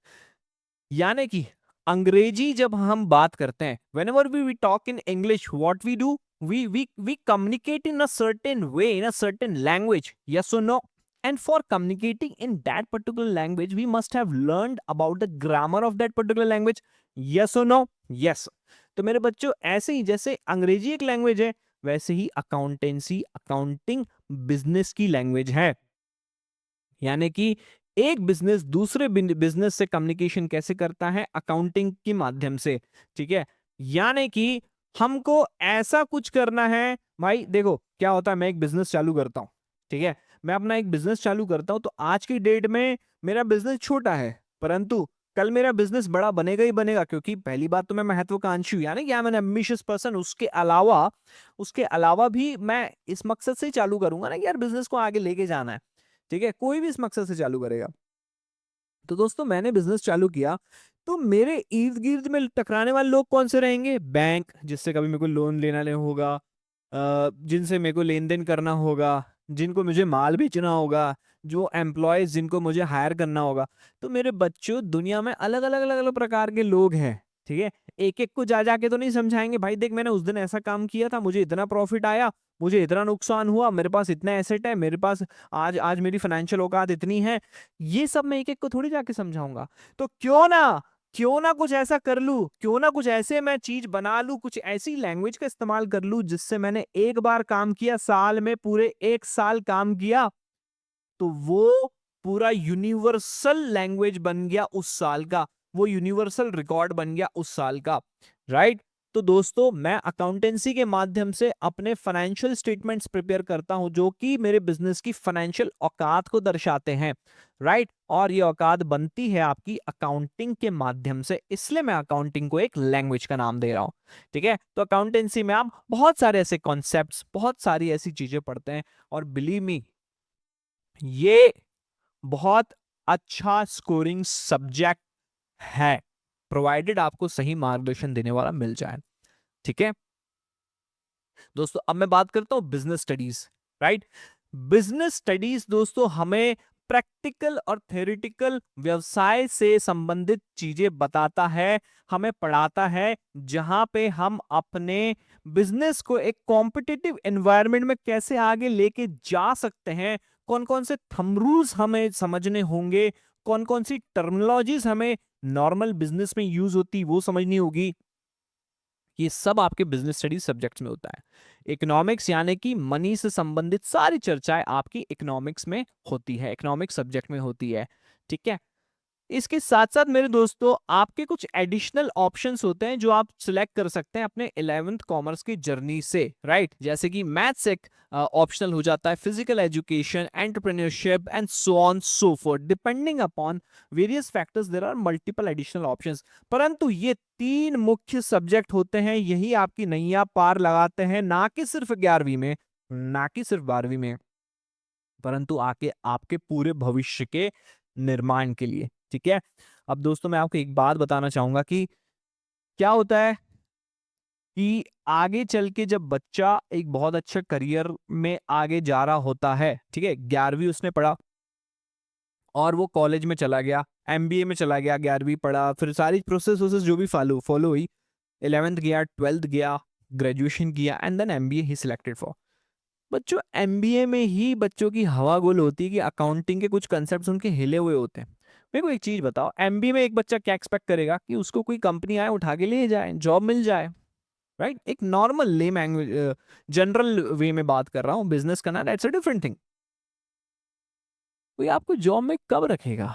यानी कि अंग्रेजी जब हम बात करते हैं, whenever we talk in English, what we do, we communicate in a certain way, in a certain language, yes or no? And for communicating in that particular language, we must have learned about the grammar of that particular language, yes or no? Yes. तो मेरे बच्चों, ऐसे ही जैसे अंग्रेजी एक language है, वैसे ही accountancy, accounting business की लैंग्वेज है। यानी कि एक बिजनेस दूसरे बिजनेस से कम्युनिकेशन कैसे करता है, अकाउंटिंग के माध्यम से, ठीक है। यानी कि हमको ऐसा कुछ करना है, भाई देखो क्या होता है, मैं एक बिजनेस चालू करता हूं, ठीक है। मैं अपना एक बिजनेस चालू करता हूं, तो आज की डेट में मेरा बिजनेस छोटा है, परंतु कल मेरा बिजनेस बड़ा बनेगा ही बनेगा, क्योंकि पहली बात तो मैं महत्वाकांक्षी हूं, यानी कि I am N ambitious person. उसके अलावा भी मैं इस मकसद से ही चालू करूंगा ना कि यार बिजनेस को आगे लेके जाना है, ठीक है। कोई भी इस मकसद से चालू करेगा। तो दोस्तों, मैंने बिजनेस चालू किया, तो मेरे इर्द गिर्द में टकराने वाले लोग कौन से रहेंगे, बैंक जिससे कभी मेरे को लोन लेना नहीं होगा, जिनसे मेरे को लेन देन करना होगा, जिनको मुझे माल बेचना होगा, जो एम्प्लॉयज जिनको मुझे हायर करना होगा। तो मेरे बच्चों, दुनिया में अलग अलग अलग अलग प्रकार के लोग हैं, ठीक है। एक एक को जा जाके तो नहीं समझाएंगे, भाई देख मैंने उस दिन ऐसा काम किया था, मुझे इतना प्रॉफिट आया, मुझे इतना नुकसान हुआ, मेरे पास इतना एसेट है, मेरे पास आज आज मेरी फाइनेंशियल औकात इतनी है। ये सब मैं एक एक को थोड़ी जाके समझाऊंगा। तो क्यों ना कुछ ऐसा कर लूं, क्यों ना कुछ ऐसे मैं चीज बना लूं, कुछ ऐसी लैंग्वेज का इस्तेमाल कर लूं जिससे मैंने एक बार काम किया, साल में पूरे 1 साल काम किया, तो वो पूरा यूनिवर्सल लैंग्वेज बन गया उस साल का, वो यूनिवर्सल रिकॉर्ड बन गया उस साल का, राइट। तो दोस्तों, मैं अकाउंटेंसी के माध्यम से अपने फाइनेंशियल स्टेटमेंट्स प्रिपेयर करता हूं, जो कि मेरे बिजनेस की फाइनेंशियल औकात को दर्शाते हैं, राइट। और ये औकात बनती है आपकी अकाउंटिंग के माध्यम से, इसलिए मैं अकाउंटिंग को एक लैंग्वेज का नाम दे रहा हूं, ठीक है। तो अकाउंटेंसी में आप बहुत सारे ऐसे कॉन्सेप्ट्स, बहुत सारी ऐसी चीजें पढ़ते हैं, और बिलीव मी, ये बहुत अच्छा स्कोरिंग सब्जेक्ट है, प्रोवाइडेड आपको सही मार्गदर्शन देने वाला मिल जाए, ठीक है। दोस्तों, अब मैं बात करता हूं business studies, right. Business studies दोस्तों हमें प्रैक्टिकल और थ्योरेटिकल व्यवसाय से संबंधित चीजें बताता है, हमें पढ़ाता है, जहां पे हम अपने बिजनेस को एक कॉम्पिटिटिव एनवायरनमेंट में कैसे आगे लेके जा सकते हैं, कौन कौन से थंब रूल्स हमें समझने होंगे, कौन कौन सी टर्मिनोलॉजीज हमें नॉर्मल बिजनेस में यूज होती वो समझनी होगी। ये सब आपके बिजनेस स्टडीज सब्जेक्ट्स में होता है। इकोनॉमिक्स यानी कि मनी से संबंधित सारी चर्चाएं आपकी इकोनॉमिक्स में होती है, इकोनॉमिक्स सब्जेक्ट में होती है, ठीक है। इसके साथ साथ मेरे दोस्तों आपके कुछ एडिशनल ऑप्शंस होते हैं जो आप सिलेक्ट कर सकते हैं अपने 11th कॉमर्स की जर्नी से, राइट? जैसे कि मैथ्स एक ऑप्शनल हो जाता है, physical education, entrepreneurship and so on so forth. Depending upon various factors there are multiple additional options, परंतु ये तीन मुख्य सब्जेक्ट होते हैं, यही आपकी नैया पार लगाते हैं, ना कि सिर्फ 11वीं में, ना कि सिर्फ 12वीं में, परंतु आके आपके पूरे भविष्य के निर्माण के लिए। ठीक है? अब दोस्तों मैं आपको एक बात बताना चाहूंगा कि क्या होता है कि आगे चल के जब बच्चा एक बहुत अच्छा करियर में आगे जा रहा होता है, ठीक है, 11वीं उसने पढ़ा और वो कॉलेज में चला गया, एमबीए में चला गया, 11वीं पढ़ा, फिर सारी प्रोसेस वोसेस जो भी फॉलो फॉलो हुई, 11th गया, 12th गया, ग्रेजुएशन किया एंड देन एमबीए ही सिलेक्टेड फॉर। बच्चों एमबीए में ही बच्चों की हवा गोल होती है कि अकाउंटिंग के कुछ कंसेप्ट उनके हिले हुए होते हैं। मेरे को एक चीज बताओ, एमबीए में एक बच्चा क्या एक्सपेक्ट करेगा कि उसको कोई कंपनी आए उठा के ले जाए, जॉब मिल जाए, राइट? एक नॉर्मल ले लैंग्वेज, जनरल वे में बात कर रहा हूँ, बिजनेस करना दैट्स अ डिफरेंट थिंग। कोई आपको जॉब में कब रखेगा?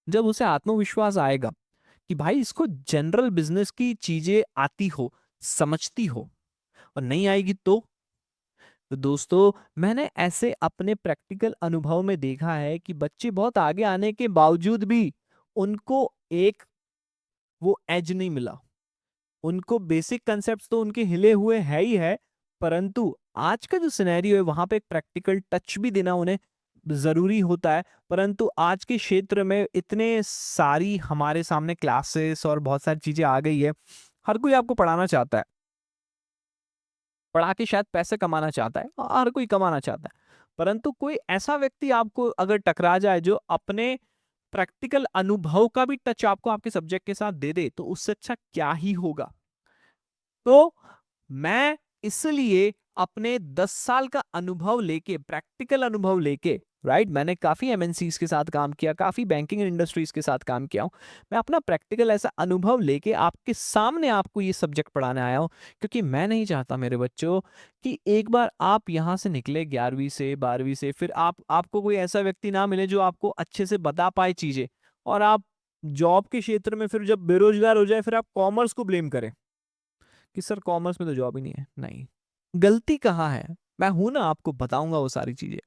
जब उसे आत्मविश्वास आएगा कि भाई इसको जनरल बिजनेस की चीजें आती हो, समझती हो। और नहीं आएगी तो दोस्तों मैंने ऐसे अपने प्रैक्टिकल अनुभव में देखा है कि बच्चे बहुत आगे आने के बावजूद भी उनको एक वो एज नहीं मिला। उनको बेसिक कंसेप्ट्स तो उनके हिले हुए है ही है, परंतु आज का जो सिनेरियो है वहां पे एक प्रैक्टिकल टच भी देना उन्हें जरूरी होता है। परंतु आज के क्षेत्र में इतने सारी हमारे सामने क्लासेस और बहुत सारी चीजें आ गई है, हर कोई आपको पढ़ाना चाहता है, पढ़ा के शायद पैसे कमाना चाहता है, हर कोई कमाना चाहता है, परंतु कोई ऐसा व्यक्ति आपको अगर टकरा जाए जो अपने प्रैक्टिकल अनुभव का भी टच आपको आपके सब्जेक्ट के साथ दे दे, तो उससे अच्छा क्या ही होगा। तो मैं इसलिए अपने 10 साल का अनुभव लेके, प्रैक्टिकल अनुभव लेके, राइट, मैंने काफी एमएनसीज के साथ काम किया, काफी बैंकिंग इंडस्ट्रीज के साथ काम किया हूं, मैं अपना प्रैक्टिकल ऐसा अनुभव लेके आपके सामने आपको ये सब्जेक्ट पढ़ाने आया हूं, क्योंकि मैं नहीं चाहता मेरे बच्चों कि एक बार आप यहां से निकले 11वीं से, 12वीं से, फिर आपको कोई ऐसा व्यक्ति ना मिले जो आपको अच्छे से बता पाए चीजें, और आप जॉब के क्षेत्र में फिर जब बेरोजगार हो जाए फिर आप कॉमर्स को ब्लेम करें कि सर कॉमर्स में तो जॉब ही नहीं है। नहीं, गलती कहाँ है, मैं हूं ना, आपको बताऊंगा वो सारी चीजें।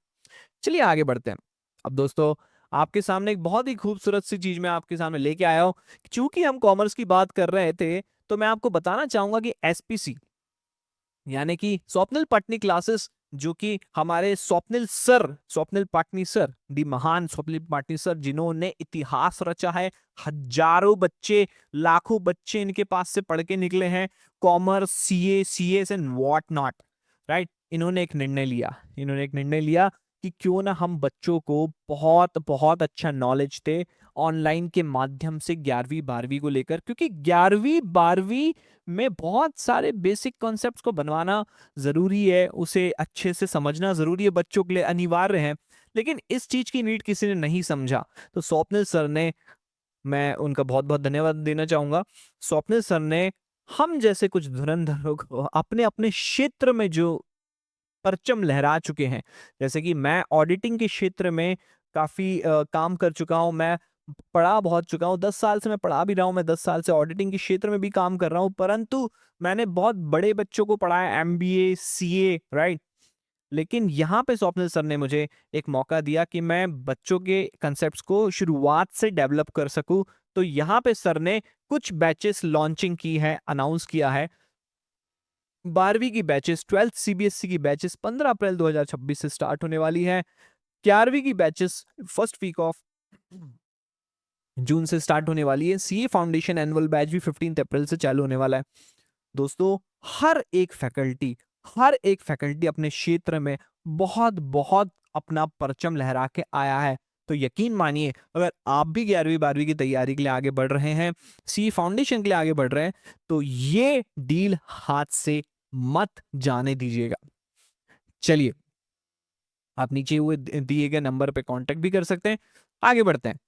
चलिए आगे बढ़ते हैं। अब दोस्तों आपके सामने एक बहुत ही खूबसूरत सी चीज मैं आपके सामने लेके आया हूं। चूंकि हम कॉमर्स की बात कर रहे थे तो मैं आपको बताना चाहूंगा कि एसपीसी यानी कि स्वप्निल पटनी क्लासेस, जो कि हमारे स्वप्निल पाटनी सर, दी महान स्वप्निल पाटनी सर, जिन्होंने इतिहास रचा है, हजारों बच्चे, लाखों बच्चे इनके पास से पढ़ के निकले हैं, commerce, CA, CS and what not, right? इन्होंने एक निर्णय लिया कि क्यों ना हम बच्चों को बहुत बहुत अच्छा नॉलेज दे ऑनलाइन के माध्यम से 11वीं 12वीं को लेकर, क्योंकि 11वीं 12वीं में बहुत सारे बेसिक कॉन्सेप्ट्स को बनवाना जरूरी है, उसे अच्छे से समझना जरूरी है, बच्चों के लिए अनिवार्य है। लेकिन इस चीज की नीड किसी ने नहीं समझा, तो स्वप्निल सर ने, मैं उनका बहुत बहुत धन्यवाद देना चाहूंगा, स्वप्निल सर ने हम जैसे कुछ धुरंधरों को अपने अपने क्षेत्र में जो परचम लहरा चुके हैं, जैसे कि मैं ऑडिटिंग के क्षेत्र में काफी काम कर चुका हूं, मैं पढ़ा बहुत चुका हूं, 10 साल से मैं पढ़ा भी रहा हूं, मैं 10 साल से ऑडिटिंग के क्षेत्र में भी काम कर रहा हूं, परंतु मैंने बहुत बड़े बच्चों को पढ़ाया, एमबीए, सीए, राइट? लेकिन यहाँ पे स्वप्निल सर ने मुझे एक मौका दिया कि मैं बच्चों के कंसेप्ट्स को शुरुआत से डेवलप कर सकूं। तो यहाँ पे सर ने कुछ बैचेस लॉन्चिंग की है, अनाउंस किया है। 12वीं की बैचेस, 12th सीबीएसई की बैचेस 15 अप्रैल 2026 से स्टार्ट होने वाली है। 11वीं की batches first week of June से स्टार्ट होने वाली है। सीए फाउंडेशन एनुअल बैच भी 15 अप्रैल से चालू होने वाला है। दोस्तों हर एक फैकल्टी अपने क्षेत्र में बहुत बहुत अपना परचम लहरा के आया है। तो यकीन मानिए, अगर आप भी 11वीं 12वीं की तैयारी के लिए आगे बढ़ रहे हैं, सी फाउंडेशन के लिए आगे बढ़ रहे हैं, तो ये डील हाथ से मत जाने दीजिएगा। चलिए, आप नीचे हुए दिए गए नंबर पे कांटेक्ट भी कर सकते हैं। आगे बढ़ते हैं।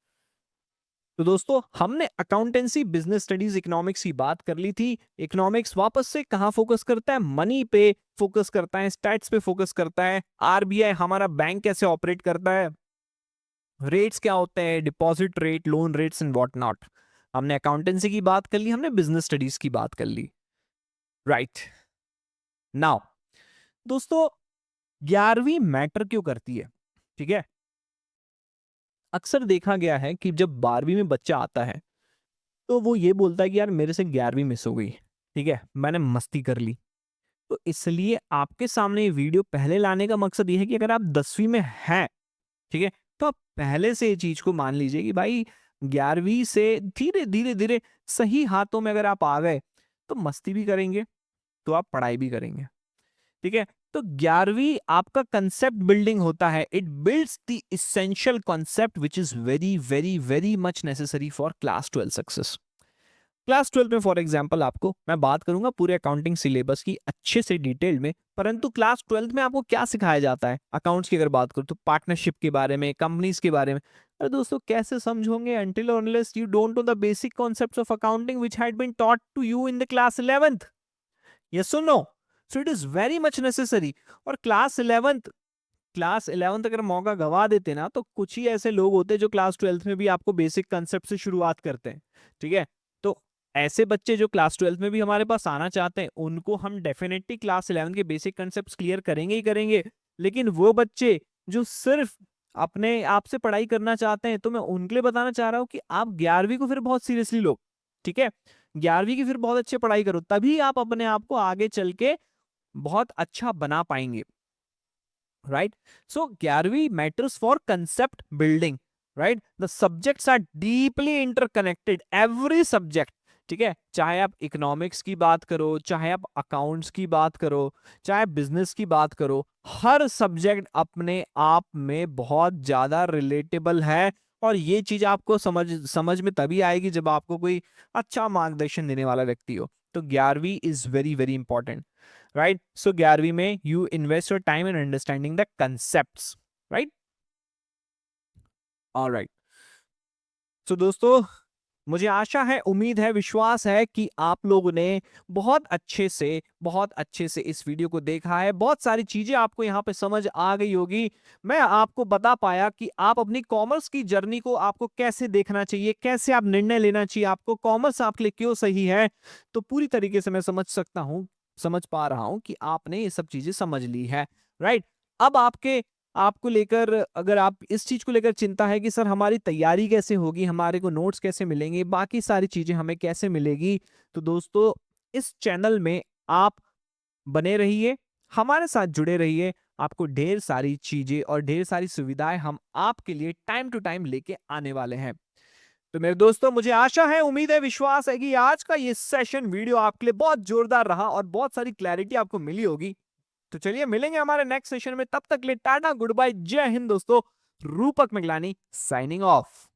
तो दोस्तों हमने अकाउंटेंसी, बिजनेस स्टडीज, इकोनॉमिक्स की बात कर ली थी। इकोनॉमिक्स वापस से कहां फोकस करता है? मनी पे फोकस करता है, स्टैट्स पे फोकस करता है, आरबीआई हमारा बैंक कैसे ऑपरेट करता है, रेट्स क्या होते हैं, deposit rate, loan rates and what not. हमने अकाउंटेंसी की बात कर ली, हमने बिजनेस स्टडीज की बात कर ली। राइट नाउ दोस्तों, 11वीं मैटर क्यों करती है? ठीक है, अक्सर देखा गया है कि जब 12वीं में बच्चा आता है तो वो ये बोलता है कि यार मेरे से 11वीं मिस हो गई, ठीक है, मैंने मस्ती कर ली। तो इसलिए आपके सामने ये वीडियो पहले लाने का मकसद ये है कि अगर आप 10वीं में हैं, ठीक है, तो आप पहले से ये चीज को मान लीजिए कि भाई 11वीं से धीरे धीरे धीरे सही हाथों में अगर आप आ गए तो मस्ती भी करेंगे, तो आप पढ़ाई भी करेंगे। ठीक है, तो 11वीं आपका कंसेप्ट बिल्डिंग होता है। It builds the essential concept which is very very very much necessary for class 12 success. Class 12 में फॉर एग्जांपल आपको मैं बात करूंगा पूरे अकाउंटिंग सिलेबस की अच्छे से डिटेल में, परंतु क्लास 12 में आपको क्या सिखाया जाता है अकाउंट्स की अगर बात करूं तो पार्टनरशिप के बारे में, कंपनीज के बारे में। अरे दोस्तों कैसे समझोगे until or unless you don't know the basic concepts of accounting which had been taught to you in the class 11th? Yes or no? So it is very much necessary। और class 11th अगर मौका गवा देते ना तो कुछ ही ऐसे लोग होते हैं जो क्लास 12th में भी आपको बेसिक कंसेप्ट से शुरुआत करते हैं। ठीक है, तो ऐसे बच्चे जो क्लास 12th में भी हमारे पास आना चाहते हैं उनको हम डेफिनेटली क्लास 11 के बेसिक कंसेप्ट क्लियर करेंगे ही करेंगे। लेकिन वो बच्चे जो सिर्फ अपने आप से पढ़ाई करना चाहते हैं, तो मैं उनके लिए बताना चाह रहा हूँ कि आप 11वीं को फिर बहुत सीरियसली लो। ठीक है, 11वीं की फिर बहुत अच्छे पढ़ाई करो, तभी आप अपने आप को आगे चल के बहुत अच्छा बना पाएंगे। राइट, सो 11वीं matters for concept building. Right, the subjects are deeply interconnected, every subject. ठीक है, चाहे आप इकोनॉमिक्स की बात करो, चाहे आप अकाउंट्स की बात करो, चाहे बिजनेस की बात करो, हर सब्जेक्ट अपने आप में बहुत ज्यादा रिलेटेबल है। और ये चीज आपको समझ में तभी आएगी जब आपको कोई अच्छा मार्गदर्शन देने वाला व्यक्ति हो। तो 11वीं is very very important. Right, so 11वीं में you invest your time in understanding the concepts. Right, alright. So दोस्तों, मुझे आशा है, उम्मीद है, विश्वास है कि आप लोगों ने बहुत अच्छे से इस वीडियो को देखा है। बहुत सारी चीजें आपको यहाँ पे समझ आ गई होगी। मैं आपको बता पाया कि आप अपनी कॉमर्स की जर्नी को आपको कैसे देखना चाहिए, कैसे आप निर्णय लेना चाहिए, आपको कॉमर्स आपके लिए क्यों सही है। तो पूरी तरीके से मैं समझ पा रहा हूं कि आपने ये सब चीजें समझ ली है। राइट, अब आपको लेकर, अगर आप इस चीज को लेकर चिंता है कि सर हमारी तैयारी कैसे होगी, हमारे को नोट्स कैसे मिलेंगे, बाकी सारी चीजें हमें कैसे मिलेगी, तो दोस्तों इस चैनल में आप बने रहिए, हमारे साथ जुड़े रहिए। आपको ढेर सारी चीजें और ढेर सारी सुविधाएं हम आपके लिए टाइम टू टाइम लेके आने वाले हैं। तो मेरे दोस्तों, मुझे आशा है, उम्मीद है, विश्वास है कि आज का ये सेशन वीडियो आपके लिए बहुत जोरदार रहा और बहुत सारी क्लैरिटी आपको मिली होगी। तो चलिए मिलेंगे हमारे नेक्स्ट सेशन में, तब तक के लिए टाटा, गुड बाय, जय हिंद दोस्तों। रूपक मिगलानी साइनिंग ऑफ।